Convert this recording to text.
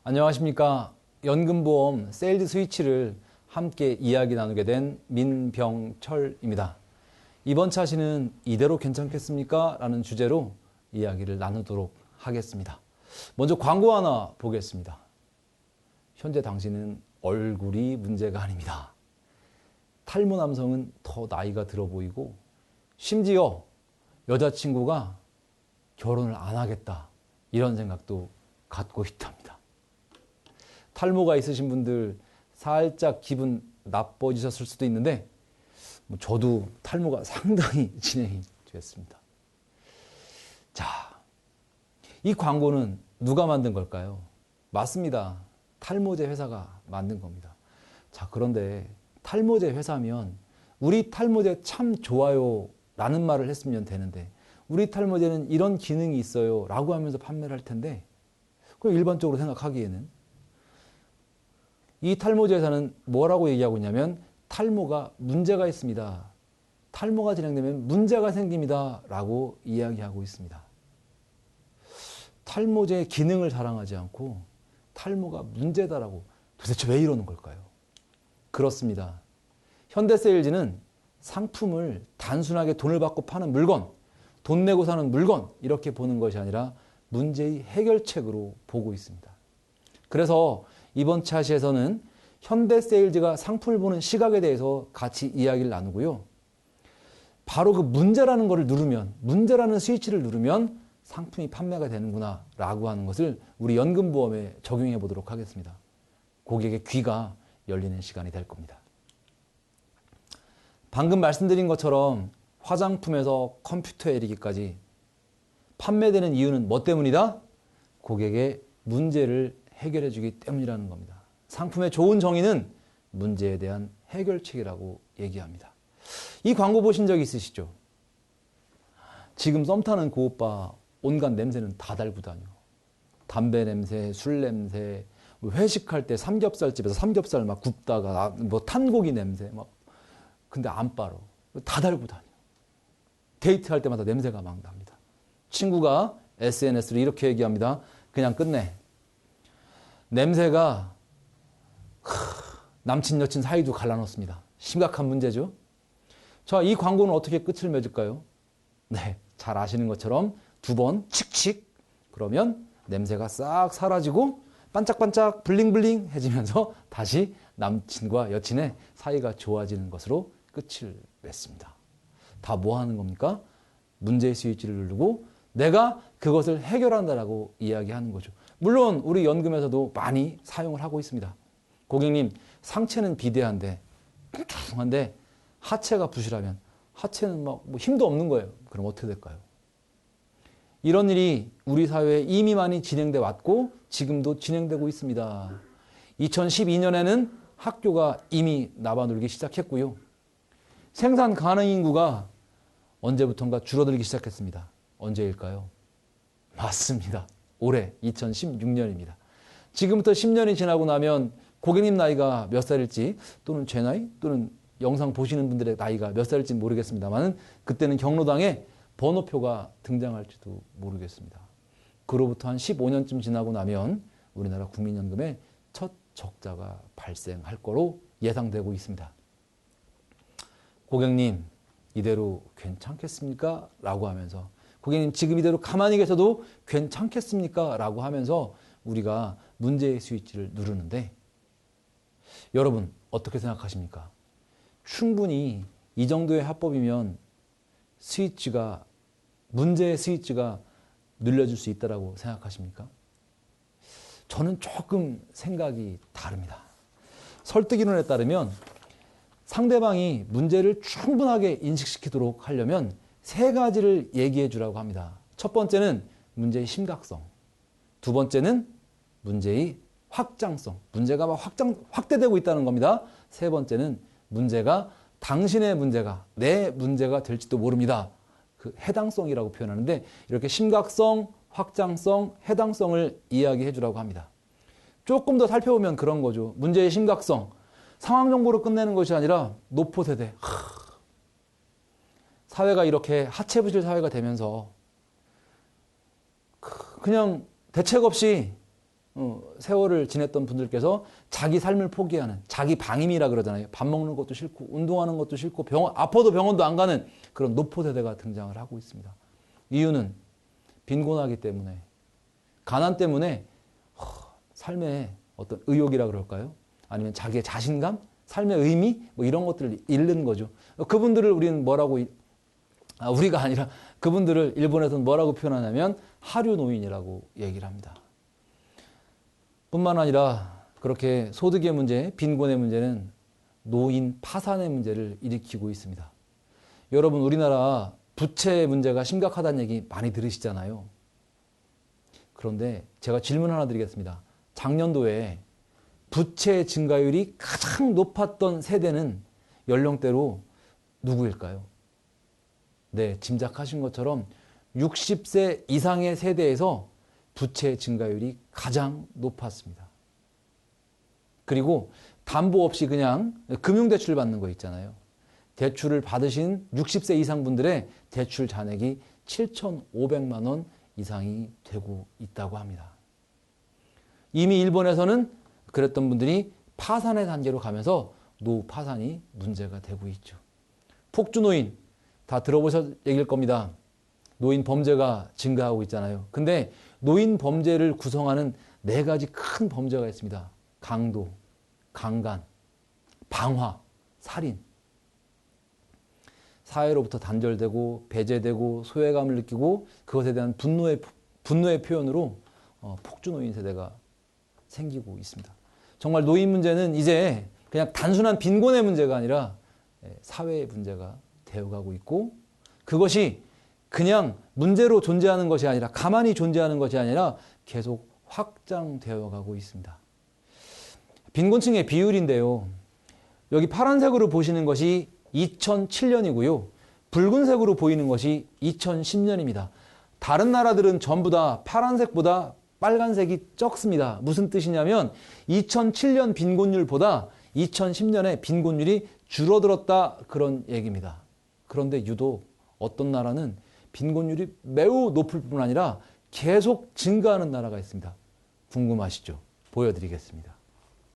안녕하십니까. 연금보험 세일즈 스위치를 함께 이야기 나누게 된 민병철입니다. 이번 차시는 이대로 괜찮겠습니까? 라는 주제로 이야기를 나누도록 하겠습니다. 먼저 광고 하나 보겠습니다. 현재 당신은 얼굴이 문제가 아닙니다. 탈모 남성은 더 나이가 들어 보이고 심지어 여자친구가 결혼을 안 하겠다 이런 생각도 갖고 있답니다. 탈모가 있으신 분들 살짝 기분 나빠지셨을 수도 있는데 저도 탈모가 상당히 진행이 됐습니다. 자, 이 광고는 누가 만든 걸까요? 맞습니다. 탈모제 회사가 만든 겁니다. 자, 그런데 탈모제 회사면 우리 탈모제 참 좋아요 라는 말을 했으면 되는데 우리 탈모제는 이런 기능이 있어요 라고 하면서 판매를 할 텐데 그럼 일반적으로 생각하기에는 이 탈모제 회사는 뭐라고 얘기하고 있냐면 탈모가 문제가 있습니다. 탈모가 진행되면 문제가 생깁니다 라고 이야기하고 있습니다. 탈모제의 기능을 자랑하지 않고 탈모가 문제다라고 도대체 왜 이러는 걸까요? 그렇습니다. 현대세일즈는 상품을 단순하게 돈을 받고 파는 물건, 돈 내고 사는 물건 이렇게 보는 것이 아니라 문제의 해결책으로 보고 있습니다. 그래서 이번 차시에서는 현대세일즈가 상품을 보는 시각에 대해서 같이 이야기를 나누고요. 바로 그 문제라는 것을 누르면, 문제라는 스위치를 누르면 상품이 판매가 되는구나 라고 하는 것을 우리 연금보험에 적용해 보도록 하겠습니다. 고객의 귀가 열리는 시간이 될 겁니다. 방금 말씀드린 것처럼 화장품에서 컴퓨터에 이르기까지 판매되는 이유는 뭐 때문이다? 고객의 문제를 해결해 주기 때문이라는 겁니다. 상품의 좋은 정의는 문제에 대한 해결책이라고 얘기합니다. 이 광고 보신 적 있으시죠? 지금 썸 타는 그 오빠 온갖 냄새는 다 달고 다녀. 담배 냄새, 술 냄새, 회식할 때 삼겹살집에서 삼겹살 막 굽다가 뭐 탄고기 냄새 막 근데 안 빨어. 다 달고 다녀. 데이트할 때마다 냄새가 막 납니다. 친구가 SNS로 이렇게 얘기합니다. 그냥 끝내. 냄새가 남친 여친 사이도 갈라놓습니다. 심각한 문제죠. 자, 이 광고는 어떻게 끝을 맺을까요? 네, 잘 아시는 것처럼 두 번 칙칙 그러면 냄새가 싹 사라지고 반짝반짝 블링블링 해지면서 다시 남친과 여친의 사이가 좋아지는 것으로 끝을 맺습니다. 다 뭐 하는 겁니까? 문제의 스위치를 누르고 내가 그것을 해결한다라고 이야기하는 거죠. 물론 우리 연금에서도 많이 사용을 하고 있습니다. 고객님, 상체는 비대한데 뚱뚱한데 하체가 부실하면 하체는 막 뭐 힘도 없는 거예요. 그럼 어떻게 될까요? 이런 일이 우리 사회에 이미 많이 진행돼 왔고 지금도 진행되고 있습니다. 2012년에는 학교가 이미 나눠놀기 시작했고요. 생산 가능 인구가 언제부턴가 줄어들기 시작했습니다. 언제일까요? 맞습니다. 올해 2016년입니다. 지금부터 10년이 지나고 나면 고객님 나이가 몇 살일지 또는 제 나이 또는 영상 보시는 분들의 나이가 몇 살일지 모르겠습니다만 그때는 경로당에 번호표가 등장할지도 모르겠습니다. 그로부터 한 15년쯤 지나고 나면 우리나라 국민연금에 첫 적자가 발생할 거로 예상되고 있습니다. 고객님, 이대로 괜찮겠습니까? 라고 하면서 고객님, 지금 이대로 가만히 계셔도 괜찮겠습니까? 라고 하면서 우리가 문제의 스위치를 누르는데 여러분, 어떻게 생각하십니까? 충분히 이 정도의 합법이면 스위치가 문제의 스위치가 눌려줄 수 있다고 생각하십니까? 저는 조금 생각이 다릅니다. 설득이론에 따르면 상대방이 문제를 충분하게 인식시키도록 하려면 세 가지를 얘기해 주라고 합니다. 첫 번째는 문제의 심각성, 두 번째는 문제의 확장성, 문제가 막 확대되고 있다는 겁니다. 세 번째는 문제가 당신의 문제가 내 문제가 될지도 모릅니다. 그 해당성이라고 표현하는데 이렇게 심각성, 확장성, 해당성을 이야기해 주라고 합니다. 조금 더 살펴보면 그런 거죠. 문제의 심각성, 상황 정보로 끝내는 것이 아니라 노포세대. 사회가 이렇게 하체부실 사회가 되면서 그냥 대책 없이 세월을 지냈던 분들께서 자기 삶을 포기하는, 자기 방임이라 그러잖아요. 밥 먹는 것도 싫고 운동하는 것도 싫고 아파도 병원도 안 가는 그런 노포 세대가 등장을 하고 있습니다. 이유는 빈곤하기 때문에, 가난 때문에 삶의 어떤 의욕이라 그럴까요? 아니면 자기의 자신감, 삶의 의미 뭐 이런 것들을 잃는 거죠. 그분들을 우리는 우리가 아니라 그분들을 일본에서는 뭐라고 표현하냐면 하류 노인이라고 얘기를 합니다. 뿐만 아니라 그렇게 소득의 문제, 빈곤의 문제는 노인 파산의 문제를 일으키고 있습니다. 여러분, 우리나라 부채 문제가 심각하다는 얘기 많이 들으시잖아요. 그런데 제가 질문 하나 드리겠습니다. 작년도에 부채 증가율이 가장 높았던 세대는 연령대로 누구일까요? 네, 짐작하신 것처럼 60세 이상의 세대에서 부채 증가율이 가장 높았습니다. 그리고 담보 없이 그냥 금융대출 받는 거 있잖아요. 대출을 받으신 60세 이상 분들의 대출 잔액이 7,500만 원 이상이 되고 있다고 합니다. 이미 일본에서는 그랬던 분들이 파산의 단계로 가면서 노파산이 문제가 되고 있죠. 폭주노인, 다 들어보셨 얘기일 겁니다. 노인 범죄가 증가하고 있잖아요. 근데 노인 범죄를 구성하는 4가지 큰 범죄가 있습니다. 강도, 강간, 방화, 살인. 사회로부터 단절되고 배제되고 소외감을 느끼고 그것에 대한 분노의 표현으로 폭주노인 세대가 생기고 있습니다. 정말 노인 문제는 이제 그냥 단순한 빈곤의 문제가 아니라 사회의 문제가 되어가고 있고, 그것이 그냥 문제로 존재하는 것이 아니라, 가만히 존재하는 것이 아니라 계속 확장되어 가고 있습니다. 빈곤층의 비율인데요. 여기 파란색으로 보시는 것이 2007년이고요. 붉은색으로 보이는 것이 2010년입니다. 다른 나라들은 전부 다 파란색보다 빨간색이 적습니다. 무슨 뜻이냐면 2007년 빈곤율보다 2010년에 빈곤율이 줄어들었다, 그런 얘기입니다. 그런데 유독 어떤 나라는 빈곤율이 매우 높을 뿐 아니라 계속 증가하는 나라가 있습니다. 궁금하시죠? 보여드리겠습니다.